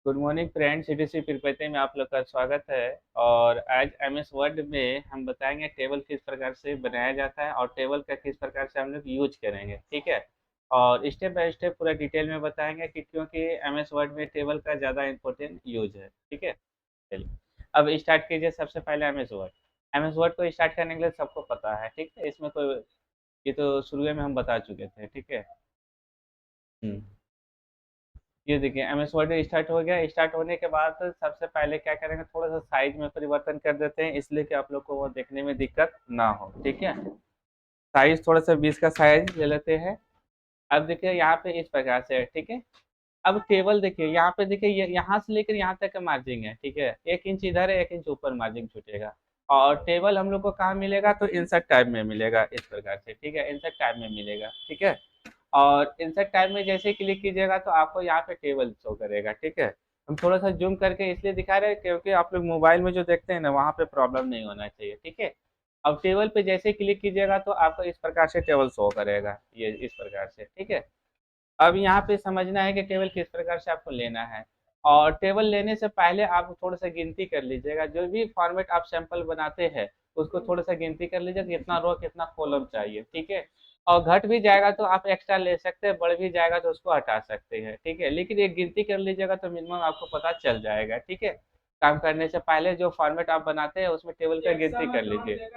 Good morning friends, CTC Tirupati में आप लोग का स्वागत है। और आज एमएस वर्ड में हम बताएंगे टेबल किस प्रकार से बनाया जाता है और टेबल का किस प्रकार से हम लोग यूज करेंगे। ठीक है। और स्टेप बाय स्टेप पूरा डिटेल में बताएंगे कि क्योंकि एमएस वर्ड में टेबल का ज़्यादा इंपॉर्टेंट यूज है। ठीक है। चलिए, अब स्टार्ट कीजिए। सबसे पहले एमएस वर्ड को स्टार्ट करने के लिए सबको पता है। ठीक है, इसमें कोई ये तो शुरू में हम बता चुके थे। ठीक है। हम्म। ये देखिए, एमएस वर्ड स्टार्ट हो गया। स्टार्ट होने के बाद सबसे पहले क्या करेंगे, थोड़ा सा साइज में परिवर्तन कर देते हैं, इसलिए कि आप लोग को वो देखने में दिक्कत ना हो। ठीक है। साइज थोड़ा सा 20 का साइज ले लेते हैं। अब देखिए यहाँ पे इस प्रकार से है। ठीक है। अब टेबल देखिए, यहाँ पे देखिए, ये यहाँ से लेकर यहाँ तक का मार्जिन है। ठीक है, 1 इंच इधर है, 1 इंच ऊपर मार्जिन छूटेगा। और टेबल हम लोग को कहाँ मिलेगा, तो इंसर्ट टैब में मिलेगा इस प्रकार से। ठीक है, इंसर्ट टैब में मिलेगा। ठीक है। और इंसर्ट टैब में जैसे क्लिक कीजिएगा तो आपको यहाँ पे टेबल शो करेगा। ठीक है। हम थोड़ा सा जूम करके इसलिए दिखा रहे हैं क्योंकि आप लोग मोबाइल में जो देखते हैं ना, वहाँ पे प्रॉब्लम नहीं होना चाहिए। ठीक है। अब टेबल पे जैसे क्लिक कीजिएगा तो आपको इस प्रकार से टेबल शो करेगा, ये इस प्रकार से। ठीक है। अब यहाँ पे समझना है कि टेबल किस प्रकार से आपको लेना है। और टेबल लेने से पहले आप थोड़ा सा गिनती कर लीजिएगा। जो भी फॉर्मेट आप सैंपल बनाते हैं उसको थोड़ा सा गिनती कर लीजिएगा, कितना रो कितना कॉलम चाहिए। ठीक है। और घट भी जाएगा तो आप एक्स्ट्रा ले सकते हैं, बढ़ भी जाएगा तो उसको हटा सकते हैं। ठीक है, लेकिन एक गिनती कर लीजिएगा तो मिनिमम आपको पता चल जाएगा। ठीक है। काम करने से पहले जो फॉर्मेट आप बनाते हैं उसमें टेबल का गिनती कर लीजिए।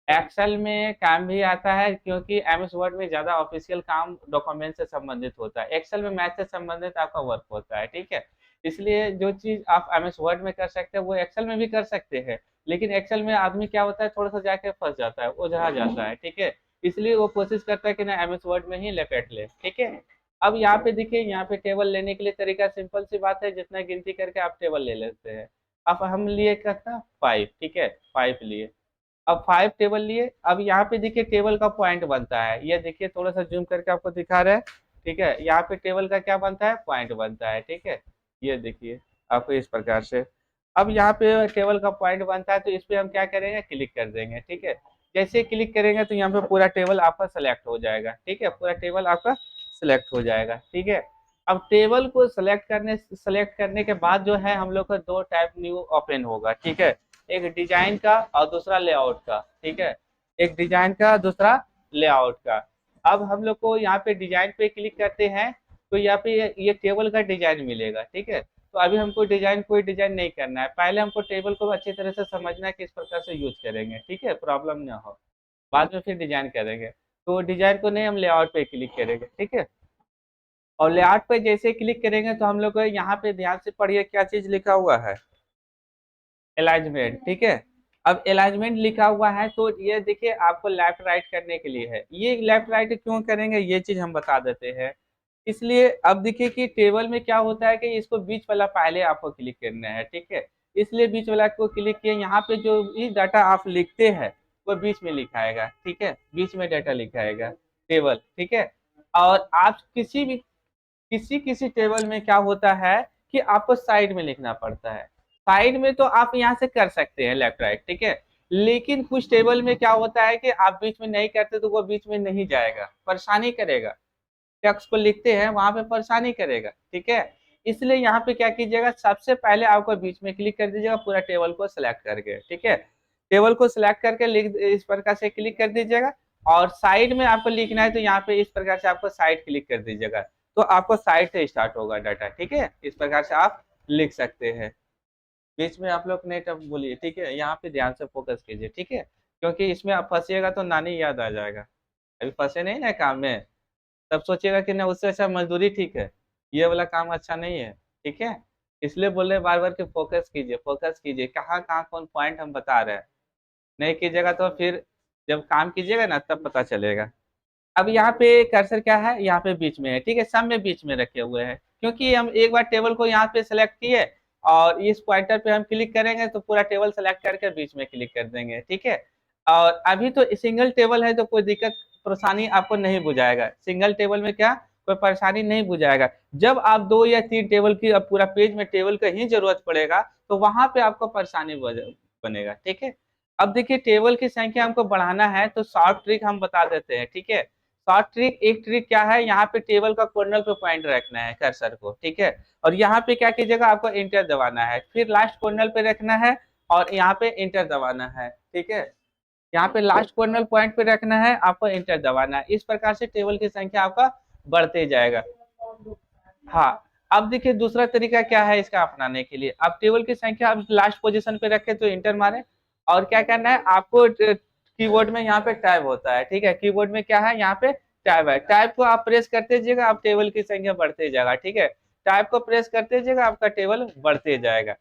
एक्सेल में काम भी आता है क्योंकि एमएस वर्ड में ज़्यादा ऑफिशियल काम डॉक्यूमेंट से संबंधित होता है। एक्सेल में मैथ से संबंधित आपका वर्क होता है। ठीक है। इसलिए जो चीज़ आप एमएस वर्ड में कर सकते हैं वो एक्सेल में भी कर सकते हैं। लेकिन एक्सेल में आदमी क्या होता है, थोड़ा सा जाके फंस जाता है, उलझा जाता है। ठीक है। इसलिए वो कोशिश करता है कि ना एमएस वर्ड में ही लपेट ले। ठीक है। अब यहाँ पे देखिए, यहाँ पे टेबल लेने के लिए तरीका सिंपल सी बात है, जितना गिनती करके आप टेबल ले लेते हैं। अब हम लिए कितना, 5। ठीक है, 5 लिए। अब 5 टेबल लिए। अब यहाँ पे देखिए टेबल का पॉइंट बनता है, ये देखिए थोड़ा सा जूम करके आपको दिखा रहे हैं। ठीक है, यहाँ पे टेबल का क्या बनता है, पॉइंट बनता है। ठीक है। ये देखिए आपको इस प्रकार से। अब यहाँ पे टेबल का पॉइंट बनता है तो इस पे हम क्या करेंगे, क्लिक कर देंगे। ठीक है। जैसे क्लिक करेंगे तो यहाँ पे पूरा टेबल आपका सेलेक्ट हो जाएगा। ठीक है, पूरा टेबल आपका सेलेक्ट हो जाएगा। ठीक है। अब टेबल को सेलेक्ट करने के बाद जो है हम लोग का दो टैब न्यू ओपन होगा। ठीक है। एक डिजाइन का और दूसरा लेआउट का। ठीक है। एक डिजाइन का, दूसरा लेआउट का। अब हम लोग को यहाँ पे डिजाइन पे क्लिक करते हैं तो यहाँ पे ये टेबल का डिजाइन मिलेगा। ठीक है। तो अभी हमको कोई डिजाइन नहीं करना है, पहले हमको टेबल को अच्छी तरह से समझना है किस प्रकार से यूज करेंगे। ठीक है, प्रॉब्लम ना हो, बाद में फिर डिजाइन करेंगे। तो डिजाइन को नहीं, हम लेआउट पे क्लिक करेंगे। ठीक है। और लेआउट पे जैसे क्लिक करेंगे तो हम लोग को यहाँ पे ध्यान से पढ़िए क्या चीज लिखा हुआ है, अलाइनमेंट। ठीक है। अब अलाइनमेंट लिखा हुआ है तो ये देखिए आपको लेफ्ट राइट करने के लिए है। ये लेफ्ट राइट क्यों करेंगे ये चीज हम बता देते हैं। इसलिए अब देखिए कि टेबल में क्या होता है कि इसको बीच वाला पहले आपको क्लिक करना है। ठीक है। इसलिए बीच वाला को क्लिक किए, यहाँ पे जो भी डाटा आप लिखते हैं वो बीच में लिखाएगा। ठीक है, बीच में डाटा लिखाएगा टेबल। ठीक है। और आप किसी किसी टेबल में क्या होता है कि आपको साइड में लिखना पड़ता है। साइड में तो आप यहाँ से कर सकते हैं लेफ्ट राइट। ठीक है। लेकिन कुछ टेबल में क्या होता है कि आप बीच में नहीं करते तो वो बीच में नहीं जाएगा, परेशानी करेगा। टेक्स्ट को लिखते हैं वहां पे परेशानी करेगा। ठीक है। इसलिए यहाँ पे क्या कीजिएगा, सबसे पहले आपको बीच में क्लिक कर दीजिएगा पूरा टेबल को सिलेक्ट करके। ठीक है। टेबल को सिलेक्ट करके लिख इस प्रकार से क्लिक कर दीजिएगा। और साइड में आपको लिखना है तो यहाँ पे इस प्रकार से आपको साइड क्लिक कर दीजिएगा। तो आपको साइड से स्टार्ट होगा डाटा। ठीक है, इस प्रकार से आप लिख सकते हैं। बीच में आप लोग नहीं टब बोलिए। ठीक है, यहाँ पे ध्यान से फोकस कीजिए। ठीक है, क्योंकि इसमें आप फंसिएगा तो नानी याद आ जाएगा। अभी फंसे नहीं ना काम में, तब सोचिएगा कि ना उससे अच्छा मजदूरी ठीक है, ये वाला काम अच्छा नहीं है। ठीक है। इसलिए बोल रहे बार बार कि फोकस कीजिए कहाँ कहाँ कौन पॉइंट हम बता रहे हैं। नहीं कीजिएगा तो फिर जब काम कीजिएगा ना तब पता चलेगा। अब यहाँ पे कर्सर क्या है, यहाँ पे बीच में है। ठीक है, सब में बीच में रखे हुए हैं क्योंकि हम एक बार टेबल को यहाँ पे सेलेक्ट किए और इस पॉइंटर पे हम क्लिक करेंगे तो पूरा टेबल सेलेक्ट करके बीच में क्लिक कर देंगे। ठीक है। और अभी तो सिंगल टेबल है तो कोई दिक्कत परेशानी आपको नहीं बुझाएगा। सिंगल टेबल में क्या कोई परेशानी नहीं बुझाएगा। जब आप 2 या 3 टेबल की, अब पूरा पेज में टेबल का ही जरूरत पड़ेगा तो वहां पे आपको परेशानी बनेगा। ठीक है। अब देखिए टेबल की संख्या हमको बढ़ाना है तो शॉर्ट ट्रिक हम बता देते हैं। ठीक है। शॉर्ट ट्रिक, एक ट्रिक क्या है, यहाँ पे टेबल का कॉर्नर पे पॉइंट रखना है कर्सर को, ठीक है। और यहाँ पे क्या कीजिएगा, आपको इंटर दबाना है, फिर लास्ट कॉर्नर पे रखना है और यहाँ पे इंटर दबाना है, ठीक है। यहाँ पे लास्ट कॉर्नर पॉइंट पे रखना है, आपको इंटर दबाना है। इस प्रकार से टेबल की संख्या आपका बढ़ते जाएगा। हाँ, अब देखिए दूसरा तरीका क्या है इसका अपनाने के लिए। आप टेबल की संख्या आप लास्ट पोजीशन पे रखे तो इंटर मारे, और क्या करना है आपको, कीबोर्ड में यहाँ पे टैब होता है, ठीक है। कीबोर्ड में क्या है, यहाँ पे टैब है, टैब को आप प्रेस करते जाइएगा, आप टेबल की संख्या बढ़ते जाएगा, ठीक है। टैब को प्रेस करते जाइएगा, आपका टेबल बढ़ते जाएगा।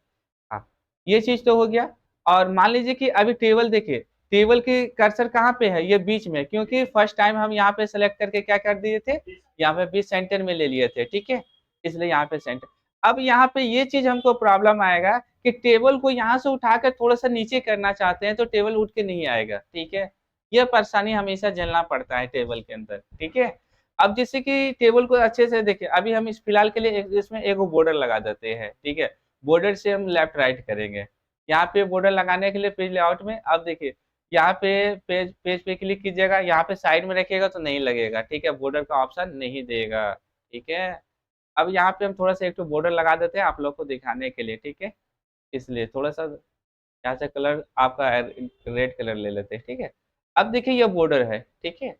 हाँ, ये चीज तो हो गया। और मान लीजिए कि अभी टेबल देखिए, टेबल की कर्सर कहाँ पे है, ये बीच में, क्योंकि फर्स्ट टाइम हम यहाँ पे सेलेक्ट करके क्या कर दिए थे, यहाँ पे बीच सेंटर में ले लिए थे, ठीक है। इसलिए यहाँ पे सेंटर। अब यहाँ पे ये चीज हमको प्रॉब्लम आएगा कि टेबल को यहाँ से उठा कर थोड़ा सा नीचे करना चाहते हैं तो टेबल उठ के नहीं आएगा, ठीक है। यह परेशानी हमेशा झेलना पड़ता है टेबल के अंदर, ठीक है। अब जैसे कि टेबल को अच्छे से देखिए, अभी हम इस फिलहाल के लिए इसमें एक बॉर्डर लगा देते हैं, ठीक है। बॉर्डर से हम लेफ्ट राइट करेंगे। यहाँ पे बॉर्डर लगाने के लिए पेज लेआउट में, अब देखिए यहाँ पे पेज पेज पे क्लिक कीजिएगा, यहाँ पे साइड में रखिएगा तो नहीं लगेगा, ठीक है, बॉर्डर का ऑप्शन नहीं देगा, ठीक है। अब यहाँ पे हम थोड़ा सा एक तो बॉर्डर लगा देते हैं आप लोग को दिखाने के लिए, ठीक है। इसलिए थोड़ा सा यहाँ से कलर आपका रेड कलर ले लेते हैं, ठीक है। अब देखिए ये बॉर्डर है, ठीक है।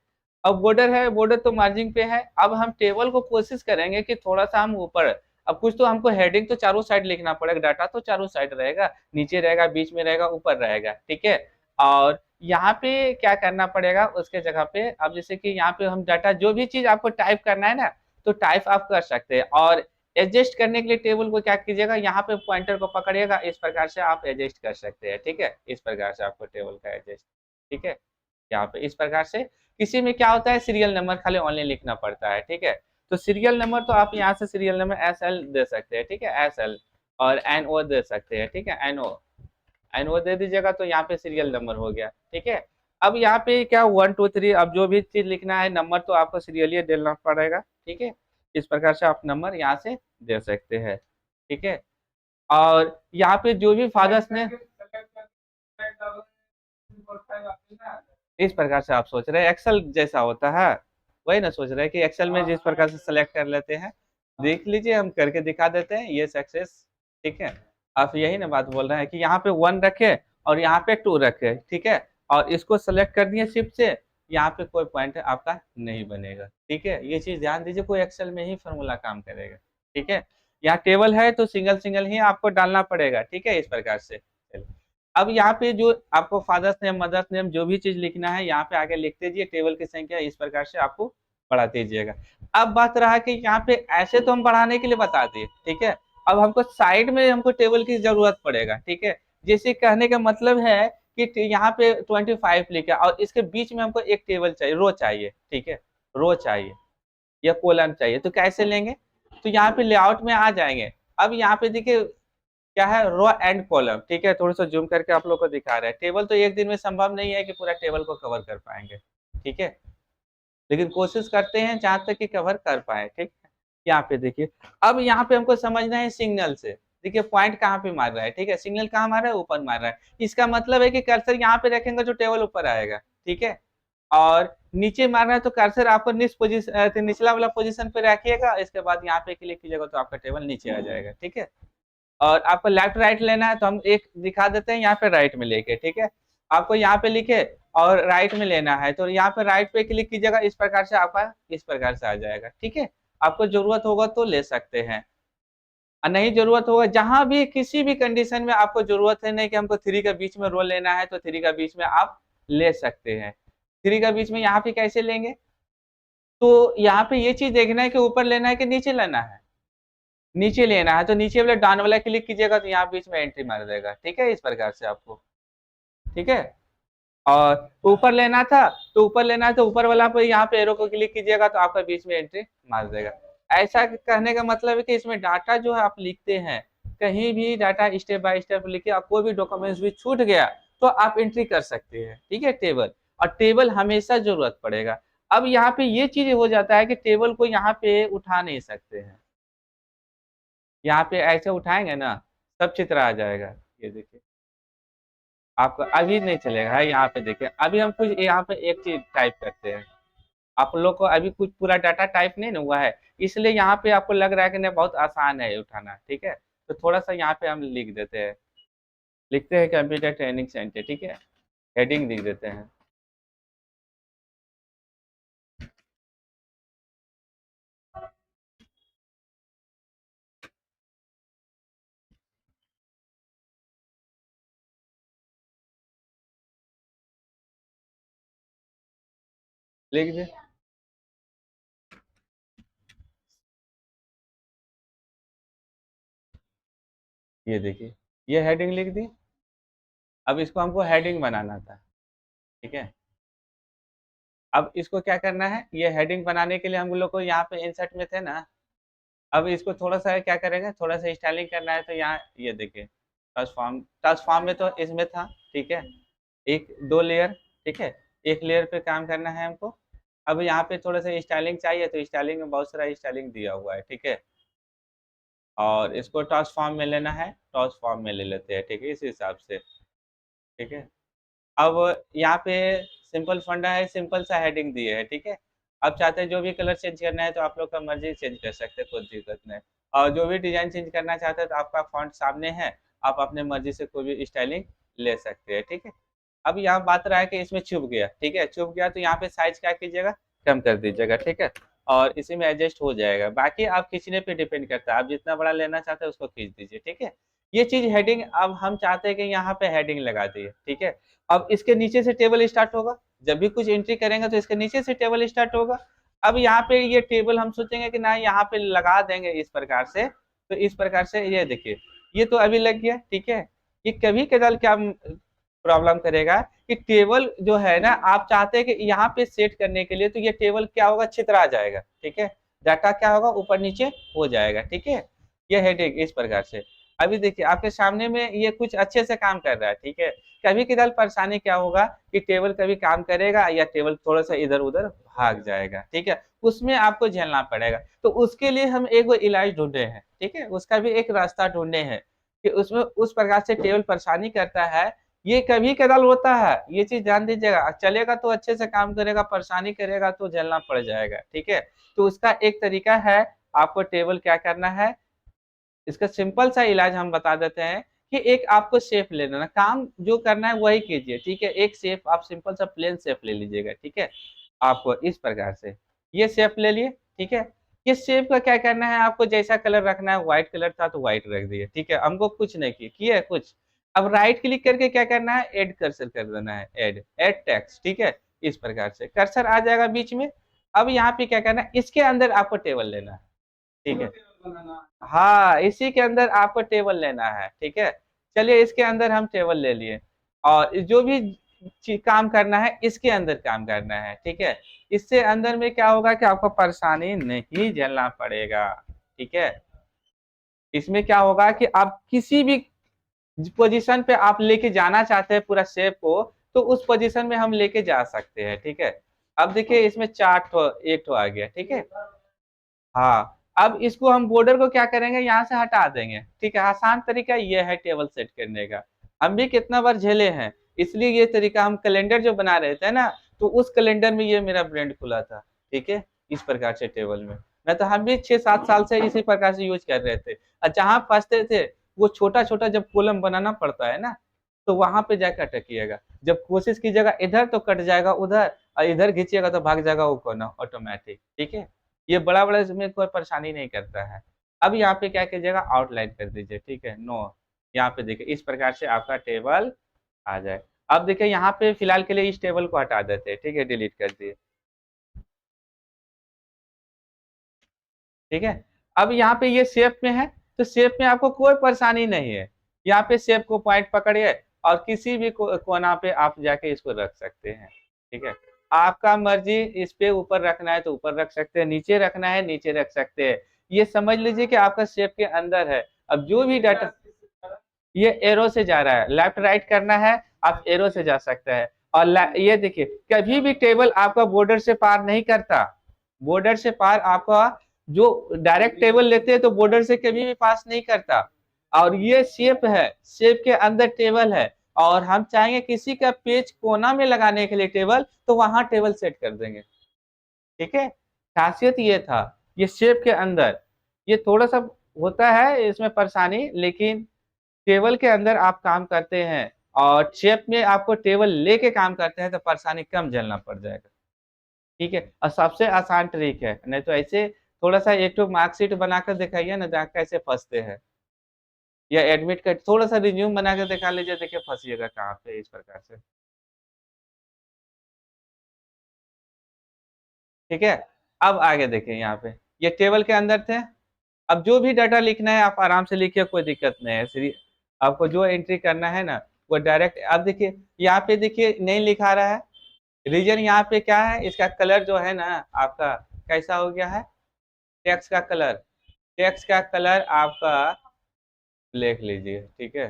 अब बॉर्डर है, बॉर्डर तो मार्जिन पे है। अब हम टेबल को कोशिश करेंगे कि थोड़ा सा हम ऊपर, अब कुछ तो हमको हेडिंग तो चारों साइड लिखना पड़ेगा, डाटा तो चारों साइड रहेगा, नीचे रहेगा, बीच में रहेगा, ऊपर रहेगा, ठीक है। और यहाँ पे क्या करना पड़ेगा उसके जगह पे, अब जैसे कि यहाँ पे हम डाटा जो भी चीज आपको टाइप करना है ना, तो टाइप आप कर सकते हैं। और एडजस्ट करने के लिए टेबल को क्या कीजिएगा, यहाँ पे पॉइंटर को पकड़िएगा, इस प्रकार से आप एडजस्ट कर सकते हैं, ठीक है। इस प्रकार से आपको टेबल का एडजस्ट, ठीक है। यहाँ पे इस प्रकार से, किसी में क्या होता है सीरियल नंबर खाली ऑनलाइन लिखना पड़ता है, ठीक है। तो सीरियल नंबर तो आप यहाँ से सीरियल नंबर SL दे सकते हैं, ठीक है, SL। और NO दे सकते हैं, ठीक है, NO दे दीजिएगा तो यहाँ पे सीरियल नंबर हो गया, ठीक है। अब यहाँ पे क्या 1 2 3, अब जो भी चीज लिखना है नंबर तो आपको सीरियली देना पड़ेगा, ठीक है। इस प्रकार से आप नंबर यहाँ से दे सकते हैं, ठीक है। और यहाँ पे जो भी फादर्स ने, इस प्रकार से आप सोच रहे हैं एक्सेल जैसा होता है, वही ना सोच रहे हैं कि एक्सेल में जिस प्रकार से सेलेक्ट कर लेते हैं। देख लीजिए हम करके दिखा देते हैं, ये सक्सेस, ठीक है। आप यही ना बात बोल रहे हैं कि यहाँ पे 1 रखे और यहाँ पे 2 रखे, ठीक है। और इसको सेलेक्ट कर दिए शिफ्ट से, यहाँ पे कोई पॉइंट आपका नहीं बनेगा, ठीक है। ये चीज ध्यान दीजिए, कोई एक्सेल में ही फॉर्मूला काम करेगा, ठीक है। यहाँ टेबल है तो सिंगल सिंगल ही आपको डालना पड़ेगा, ठीक है, इस प्रकार से। अब यहाँ पे जो आपको फादर्स नेम मदर्स नेम जो भी चीज लिखना है यहाँ पे आगे लिख दीजिए, टेबल की संख्या इस प्रकार से आपको बढ़ा दीजिएगा। अब बात रहा कि यहाँ पे ऐसे तो हम बढ़ाने के लिए बता दिए, ठीक है। अब हमको साइड में हमको टेबल की जरूरत पड़ेगा, ठीक है। जैसे कहने का मतलब है कि यहाँ पे 25 लिखा और इसके बीच में हमको एक टेबल चाहिए, रो चाहिए, ठीक है, रो चाहिए या कॉलम चाहिए, तो कैसे लेंगे, तो यहाँ पे लेआउट में आ जाएंगे। अब यहाँ पे देखिए क्या है, रो एंड कॉलम, ठीक है। थोड़ा सा जूम करके आप लोग को दिखा रहे हैं, टेबल तो एक दिन में संभव नहीं है कि पूरा टेबल को कवर कर पाएंगे, ठीक है। लेकिन कोशिश करते हैं जहां तक कि कवर कर पाए, ठीक है। यहाँ पे देखिए, अब यहाँ पे हमको समझना है सिग्नल से, देखिए पॉइंट कहाँ पे मार रहा है, ठीक है, सिग्नल कहाँ मार रहा है, ऊपर मार रहा है। इसका मतलब है कि कर्सर यहाँ पे रखेंगे तो टेबल ऊपर आएगा, ठीक है। और नीचे मारना है तो कर्सर आपको निचला वाला पोजीशन पे रखिएगा, इसके बाद यहाँ पे क्लिक कीजिएगा तो आपका टेबल नीचे आ जाएगा, ठीक है। और आपको लेफ्ट राइट लेना है तो हम एक दिखा देते हैं यहाँ पे राइट में लेके, ठीक है। आपको यहाँ पे लिखे और राइट में लेना है तो यहाँ पे राइट पे क्लिक कीजिएगा, इस प्रकार से आपका इस प्रकार से आ जाएगा, ठीक है। आपको जरूरत होगा तो ले सकते हैं, और नहीं जरूरत होगा, जहां भी किसी भी कंडीशन में आपको जरूरत है नहीं कि हमको 3 का बीच में रोल लेना है तो 3 का बीच में आप ले सकते हैं। 3 का बीच में यहाँ पे कैसे लेंगे, तो यहाँ पे ये चीज देखना है कि ऊपर लेना है कि नीचे लेना है। नीचे लेना है तो नीचे वाला डाउन वाला क्लिक कीजिएगा तो यहाँ बीच में एंट्री मार देगा, ठीक है, इस प्रकार से आपको, ठीक है। और ऊपर लेना था तो ऊपर लेना है तो ऊपर वाला पे यहाँ पे एरो को क्लिक कीजिएगा तो आपका बीच में एंट्री मार देगा। ऐसा कहने का मतलब है कि इसमें डाटा जो है आप लिखते हैं, कहीं भी डाटा स्टेप बाय स्टेप लिखे, आप कोई भी डॉक्यूमेंट्स भी छूट गया तो आप एंट्री कर सकते हैं, ठीक है, टेबल। और टेबल हमेशा जरूरत पड़ेगा। अब यहाँ पे ये चीज हो जाता है कि टेबल को यहाँ पे उठा नहीं सकते हैं, यहाँ पे ऐसे उठाएंगे ना सब चित्र आ जाएगा। ये देखिए आपको अभी नहीं चलेगा है, यहाँ पे देखिए अभी हम कुछ यहाँ पे एक चीज टाइप करते हैं, आप लोग को अभी कुछ पूरा डाटा टाइप नहीं ना हुआ है, इसलिए यहाँ पे आपको लग रहा है कि नहीं बहुत आसान है ये उठाना, ठीक है। तो थोड़ा सा यहाँ पे हम लिख देते हैं, लिखते हैं कंप्यूटर ट्रेनिंग सेंटर, ठीक है, हेडिंग लिख देते हैं। लिख दे, ये देखिए, ये हेडिंग लिख दी। अब इसको हमको हेडिंग बनाना था, ठीक है। अब इसको क्या करना है, ये हेडिंग बनाने के लिए हम लोग को यहाँ पे इंसर्ट में थे ना, अब इसको थोड़ा सा क्या करेंगे, थोड़ा सा स्टाइलिंग करना है, तो यहाँ ये देखिए ट्रांसफॉर्म, ट्रांसफॉर्म में तो इसमें था, ठीक है, एक दो लेयर, ठीक है, एक लेयर पे काम करना है हमको। अब यहाँ पे थोड़ा सा स्टाइलिंग चाहिए, तो स्टाइलिंग में बहुत सारा स्टाइलिंग दिया हुआ है, ठीक है। और इसको ट्रांसफॉर्म में लेना है, ट्रांसफॉर्म में ले लेते हैं, ठीक है, इस हिसाब से, ठीक है। अब यहाँ पे सिंपल फंडा है, सिंपल सा हेडिंग दिए है, ठीक है। आप चाहते हैं जो भी कलर चेंज करना है तो आप लोग का मर्जी चेंज कर सकते हैं, कोई दिक्कत नहीं। और जो भी डिजाइन चेंज करना चाहते हैं तो आपका फॉन्ट सामने है, आप अपने मर्जी से कोई भी स्टाइलिंग ले सकते हैं, ठीक है। अब यहाँ बात रहा है कि इसमें चुभ गया, ठीक है, चुभ गया तो यहाँ पे साइज क्या कीजिएगा, कम कर दीजिएगा, ठीक है। और इसी में एडजस्ट हो जाएगा, बाकी आप खींचने पे डिपेंड करता है, आप जितना बड़ा लेना चाहते हैं उसको खींच दीजिए, ठीक है। ये चीज हेडिंग, अब हम चाहते हैं कि यहाँ पे हेडिंग लगा दिए, ठीक है। अब इसके नीचे से टेबल स्टार्ट होगा, जब भी कुछ एंट्री करेंगे तो इसके नीचे से टेबल स्टार्ट होगा। अब यहाँ पे ये टेबल हम सोचेंगे कि ना यहाँ पे लगा देंगे इस प्रकार से, तो इस प्रकार से ये देखिए, ये तो अभी लग गया, ठीक है। ये कभी कदाल क्या प्रॉब्लम करेगा कि टेबल जो है ना, आप चाहते हैं कि यहाँ पे सेट करने के लिए, तो ये टेबल क्या होगा, छितरा जाएगा, ठीक है। डाटा क्या होगा, ऊपर नीचे हो जाएगा, ठीक है। ये हेडिंग इस प्रकार से। अभी देखिए आपके सामने में ये कुछ अच्छे से काम कर रहा है, ठीक है। कभी कदार परेशानी क्या होगा कि टेबल कभी काम करेगा या टेबल थोड़ा सा इधर उधर भाग जाएगा, ठीक है, उसमें आपको झेलना पड़ेगा। तो उसके लिए हम एक इलाज ढूंढे हैं, ठीक है, उसका भी एक रास्ता ढूंढे हैं कि उसमें उस प्रकार से टेबल परेशानी करता है। ये कभी कदाल होता है, ये चीज ध्यान दीजिएगा, चलेगा तो अच्छे से काम करेगा, परेशानी करेगा तो झेलना पड़ जाएगा, ठीक है। तो उसका एक तरीका है, आपको टेबल क्या करना है, इसका सिंपल सा इलाज हम बता देते हैं कि एक आपको शेप ले लेना, काम जो करना है वही कीजिए, ठीक है। एक शेप आप सिंपल सा प्लेन शेप ले लीजिएगा, ठीक है। आपको इस प्रकार से ये शेप ले लिए, ठीक है। ये शेप का क्या करना है, आपको जैसा कलर रखना है, व्हाइट कलर था तो व्हाइट रख दिए, ठीक है, हमको कुछ नहीं किया है कुछ। अब राइट क्लिक करके क्या करना है, ऐड कर्सर कर देना है, ऐड ऐड टेक्स्ट, ठीक है। इस प्रकार से कर्सर आ जाएगा बीच में। अब यहाँ पे क्या करना है, इसके अंदर आपको टेबल लेना है, ठीक है। हाँ, इसी के अंदर आपको टेबल लेना है, ठीक है। चलिए इसके अंदर हम टेबल ले लिए, और जो भी काम करना है इसके अंदर काम करना है, ठीक है। इससे अंदर में क्या होगा कि आपको परेशानी नहीं झेलना पड़ेगा, ठीक है। इसमें क्या होगा कि आप किसी भी पोजीशन पे आप लेके जाना चाहते हैं पूरा शेप को, तो उस पोजीशन में हम लेके जा सकते हैं, ठीक है। अब देखिए इसमें चार ठो एक ठो आ गया, ठीक है। हाँ, अब इसको हम बॉर्डर को क्या करेंगे, यहाँ से हटा देंगे, ठीक है। आसान तरीका ये है टेबल सेट करने का, हम भी कितना बार झेले हैं, इसलिए ये तरीका, हम कैलेंडर जो बना रहे थे ना, तो उस कैलेंडर में ये मेरा ब्रांड खुला था, ठीक है, इस प्रकार से टेबल में। मैं तो हम भी 6-7 साल से इसी प्रकार से यूज कर रहे थे, और जहाँ फंसते थे वो छोटा छोटा जब कॉलम बनाना पड़ता है ना, तो वहां पे जाकर अटकिएगा, जब कोशिश कीजिएगा इधर तो कट जाएगा उधर, और इधर खींचिएगा तो भाग जाएगा वो कोना ऑटोमेटिक, ठीक है। ये बड़ा बड़ा इसमें कोई परेशानी नहीं करता है। अब यहाँ पे क्या कीजिएगा, आउटलाइन कर दीजिए, ठीक है, नो। यहाँ पे देखिए इस प्रकार से आपका टेबल आ जाए। अब देखिए यहाँ पे फिलहाल के लिए इस टेबल को हटा देते हैं, ठीक है, डिलीट कर दिए, ठीक है। अब यहाँ पे ये शेप में है, तो शेप में आपको कोई परेशानी नहीं है, यहाँ पे शेप को पॉइंट पकड़िए और किसी भी कोना पे आप जाके इसको रख सकते हैं, ठीक है। आपका मर्जी, इस पे ऊपर रखना है तो ऊपर रख सकते हैं, नीचे रखना है नीचे रख सकते हैं। ये समझ लीजिए कि आपका शेप के अंदर है। अब जो भी डाटा, ये एरो से जा रहा है, लेफ्ट राइट करना है, आप एरो से जा सकते हैं। और ये देखिए कभी भी टेबल आपका बॉर्डर से पार नहीं करता, बॉर्डर से पार आपका, जो डायरेक्ट टेबल लेते हैं तो बॉर्डर से कभी भी पास नहीं करता। और ये शेप है, शेप के अंदर टेबल है, और हम चाहेंगे किसी का पेज कोना में लगाने के लिए टेबल, तो वहां टेबल सेट कर देंगे, ठीक है, खासियत ये था, ये शेप के अंदर ये थोड़ा सा होता है इसमें परेशानी, लेकिन टेबल के अंदर आप काम करते हैं और शेप में आपको टेबल लेके काम करते हैं तो परेशानी कम झेलना पड़ जाएगा। ठीक है, और सबसे आसान ट्रिक है, नहीं तो ऐसे थोड़ा सा एक तो मार्कशीट बनाकर दिखाइए ना जहाँ कैसे फंसते हैं, या एडमिट कार्ड थोड़ा सा रिज्यूम बना कर दिखा लीजिए, देखिए फंसिएगा कहाँ पे इस प्रकार से। ठीक है, अब आगे देखिए यहाँ पे ये टेबल के अंदर थे। अब जो भी डाटा लिखना है आप आराम से लिखिए, कोई दिक्कत नहीं है। आपको जो एंट्री करना है ना वो डायरेक्ट, अब देखिए यहाँ पे देखिए नहीं लिखा रहा है। रीजन यहाँ पे क्या है, इसका कलर जो है ना आपका कैसा हो गया है, टेक्स्ट का कलर, टेक्स्ट का कलर आपका लिख लीजिए। ठीक है,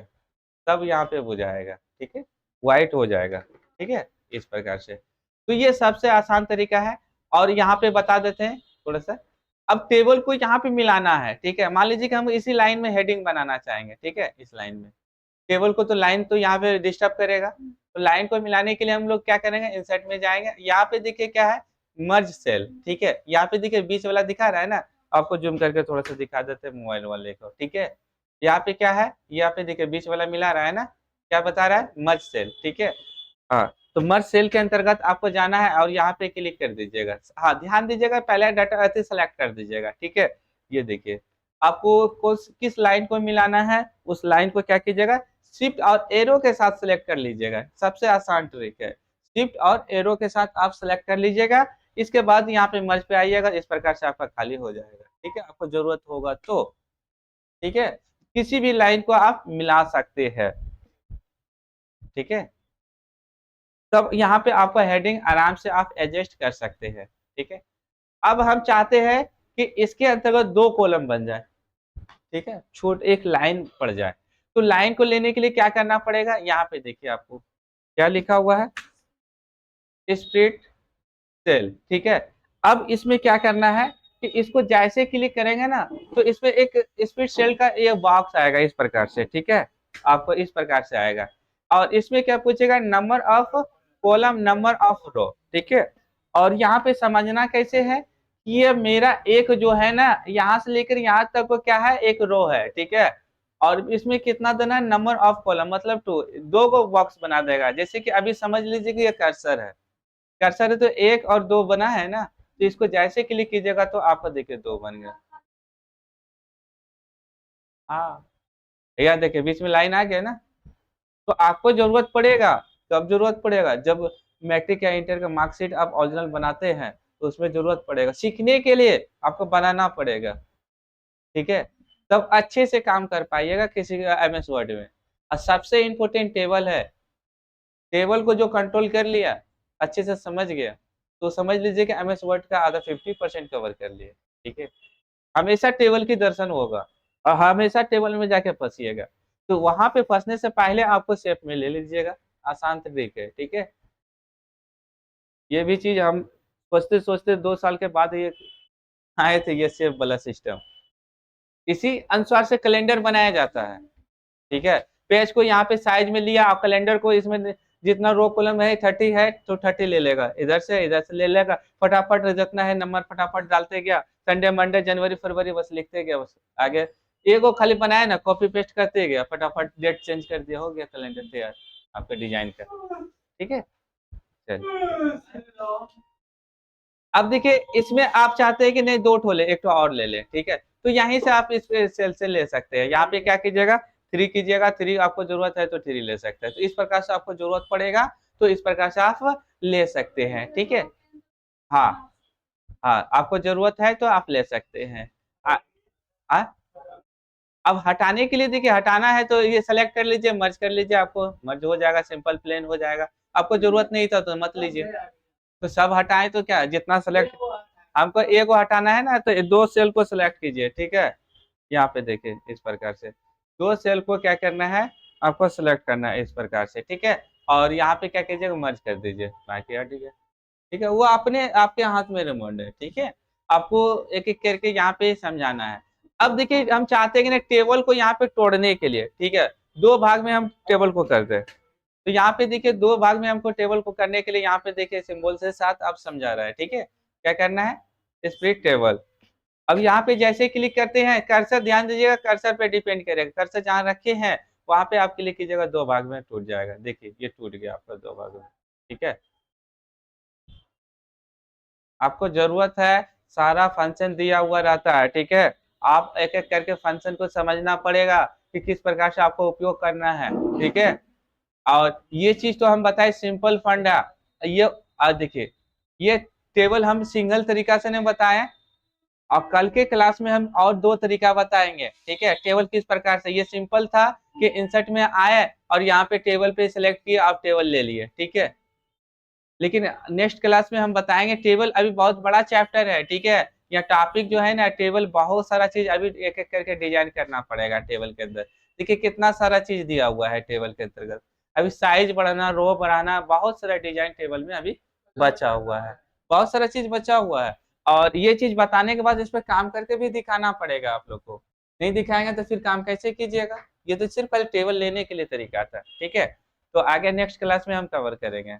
तब यहाँ पे बुझाएगा। ठीक है, व्हाइट हो जाएगा। ठीक है, इस प्रकार से तो ये सबसे आसान तरीका है। और यहाँ पे बता देते हैं थोड़ा सा, अब टेबल को यहाँ पे मिलाना है। ठीक है, मान लीजिए कि हम इसी लाइन में हेडिंग बनाना चाहेंगे। ठीक है, इस लाइन में टेबल को तो लाइन तो यहाँ पे डिस्टर्ब करेगा, तो लाइन को मिलाने के लिए हम लोग क्या करेंगे, इंसर्ट में जाएंगे। यहाँ पे देखिए क्या है, मर्ज सेल। ठीक है, यहाँ पे देखिए बीच वाला दिखा रहा है ना, आपको जूम करके थोड़ा सा दिखा देते हैं मोबाइल वाले को। ठीक है, यहाँ पे क्या है, यहाँ पे देखिए बीच वाला मिला रहा है ना, क्या बता रहा है, मर्ज सेल। ठीक है, हाँ, तो मर्ज सेल के अंतर्गत आपको जाना है और यहाँ पे क्लिक कर दीजिएगा। हाँ, ध्यान दीजिएगा, पहले डाटा अति सेलेक्ट कर दीजिएगा। ठीक है, ये देखिए आपको किस लाइन को मिलाना है, उस लाइन को क्या कीजिएगा, शिफ्ट और एरो के साथ सिलेक्ट कर लीजिएगा। सबसे आसान ट्रिक है, शिफ्ट और एरो के साथ आप सिलेक्ट कर लीजिएगा। इसके बाद यहाँ पे मर्ज पे आइएगा, इस प्रकार से आपका खाली हो जाएगा। ठीक है, आपको जरूरत होगा तो। ठीक है, किसी भी लाइन को आप मिला सकते हैं। ठीक है, तब यहाँ पे आपका हेडिंग आराम से आप एडजस्ट कर सकते हैं। ठीक है, अब हम चाहते हैं कि इसके अंतर्गत दो कॉलम बन जाए। ठीक है, छोट एक लाइन पड़ जाए, तो लाइन को लेने के लिए क्या करना पड़ेगा, यहाँ पे देखिए आपको क्या लिखा हुआ है, स्प्लिट सेल। ठीक है, अब इसमें क्या करना है कि इसको जैसे क्लिक करेंगे ना तो इसमें एक स्प्लिट सेल का ये बॉक्स आएगा इस प्रकार से। ठीक है, आपको इस प्रकार से आएगा और इसमें क्या पूछेगा, number of column, number of row. ठीक है, और यहाँ पे समझना कैसे है कि ये मेरा एक जो है ना यहाँ से लेकर यहाँ तक को क्या है, एक रो है। ठीक है, और इसमें कितना देना है, नंबर ऑफ कॉलम मतलब टू, दो को बॉक्स बना देगा। जैसे कि अभी समझ लीजिए कि ये कर्सर है, कर्सर है तो एक और दो बना है ना, तो इसको जैसे क्लिक कीजिएगा तो आपको देखिए दो बन गया। हाँ, यह देखिए बीच में लाइन आ गया ना, तो आपको जरूरत पड़ेगा, कब जरूरत पड़ेगा, जब मैट्रिक या इंटर का मार्कशीट आप ओरिजिनल बनाते हैं तो उसमें जरूरत पड़ेगा, सीखने के लिए आपको बनाना पड़ेगा। ठीक है, तब अच्छे से काम कर पाइएगा किसी एमएस वर्ड में। और सबसे इम्पोर्टेंट टेबल है, टेबल को जो कंट्रोल कर लिया, अच्छे से समझ गया, तो समझ लीजिए कि एमएस वर्ड का आधा 50% कवर कर लिया। ठीक है, हमेशा टेबल की दर्शन होगा और हमेशा टेबल में जाके फंसिएगा, तो वहां पे फंसने से पहले आपको शेप में ले लीजिएगा। आसान तरीके है। ठीक है, ये भी चीज हम सोचते सोचते 2 साल के बाद ये आए थे, ये शेप वाला सिस्टम। इसी अनुसार से कैलेंडर बनाया जाता है। ठीक है, पेज को यहाँ पे साइज में लिया और कैलेंडर को इसमें जितना रो कॉलम है 30 है तो 30 ले लेगा, इधर से ले लेगा, फटाफट जितना है नंबर फटाफट डालते गया, संडे मंडे जनवरी फरवरी बस लिखते गया, बस आगे एगो खाली बनाया ना, कॉपी पेस्ट करते गया, फटाफट डेट चेंज कर दिया, हो गया कैलेंडर तैयार आपका डिजाइन का। ठीक है, चलिए अब देखिए इसमें आप चाहते हैं कि नहीं दो ठो ले, एक ठो और ले ले। ठीक है, तो यहीं से आप इस सेल से ले सकते हैं। यहाँ पे क्या कीजिएगा, 3 कीजिएगा, 3 आपको जरूरत है तो 3 ले सकते हैं। तो इस प्रकार से आपको जरूरत पड़ेगा तो इस प्रकार से आप ले सकते हैं। ठीक है, हाँ, हाँ, आपको जरूरत है तो आप ले सकते हैं। आ, आ, अब हटाने के लिए देखिए, हटाना है तो ये सेलेक्ट कर लीजिए, मर्ज कर लीजिए, आपको मर्ज हो जाएगा, सिंपल प्लेन हो जाएगा। आपको जरूरत नहीं था तो मत लीजिए। तो सब हटाए तो क्या, जितना सेलेक्ट, हमको एक को हटाना है ना तो दो सेल को सिलेक्ट कीजिए। ठीक है, यहाँ पे देखिए इस प्रकार से दो सेल को क्या करना है, आपको सिलेक्ट करना है इस प्रकार से। ठीक है, और यहाँ पे क्या कीजिएगा, मर्ज कर दीजिए, बाकी हट गया। ठीक है, वो अपने आपके हाथ में रिमोट है। ठीक है, आपको एक एक करके यहाँ पे समझाना है। अब देखिए हम चाहते हैं कि ना टेबल को यहाँ पे तोड़ने के लिए, ठीक है, दो भाग में हम टेबल को कर दे। तो यहाँ पे देखिए दो भाग में हमको टेबल को करने के लिए यहाँ पे देखिए सिंबल से साथ आप समझा रहा है। ठीक है, क्या करना है, स्प्लिट टेबल। अब यहाँ पे जैसे क्लिक करते हैं, कर्सर ध्यान दीजिएगा, कर्सर पे डिपेंड करेगा, कर्सर जहाँ रखे हैं वहां पे आप क्लिक कीजिएगा, दो भाग में टूट जाएगा। देखिए ये टूट गया आपका दो भाग में। ठीक है, आपको जरूरत है, सारा फंक्शन दिया हुआ रहता है। ठीक है, आप एक एक करके फंक्शन को समझना पड़ेगा कि किस प्रकार से आपको उपयोग करना है। ठीक है, और ये चीज तो हम बताए सिंपल फंड है। ये देखिए, ये टेबल हम सिंगल तरीका से नहीं बताए, और कल के क्लास में हम और दो तरीका बताएंगे। ठीक है, टेबल किस प्रकार से, ये सिंपल था कि इंसर्ट में आए और यहाँ पे टेबल पे सिलेक्ट किए, आप टेबल ले लिए। ठीक है, लेकिन नेक्स्ट क्लास में हम बताएंगे, टेबल अभी बहुत बड़ा चैप्टर है। ठीक है, यह टॉपिक जो है ना, टेबल बहुत सारा चीज अभी एक एक करके डिजाइन करना पड़ेगा टेबल के अंदर। देखिए कितना सारा चीज दिया हुआ है टेबल के अंतर्गत, अभी साइज बढ़ाना, रो बढ़ाना, बहुत सारा डिजाइन टेबल में अभी बचा हुआ है, बहुत सारा चीज बचा हुआ है। और ये चीज बताने के बाद इस पर काम करके भी दिखाना पड़ेगा आप लोग को, नहीं दिखाएंगे तो फिर काम कैसे कीजिएगा। ये तो सिर्फ पहले टेबल लेने के लिए तरीका था। ठीक है, तो आगे नेक्स्ट क्लास में हम कवर करेंगे।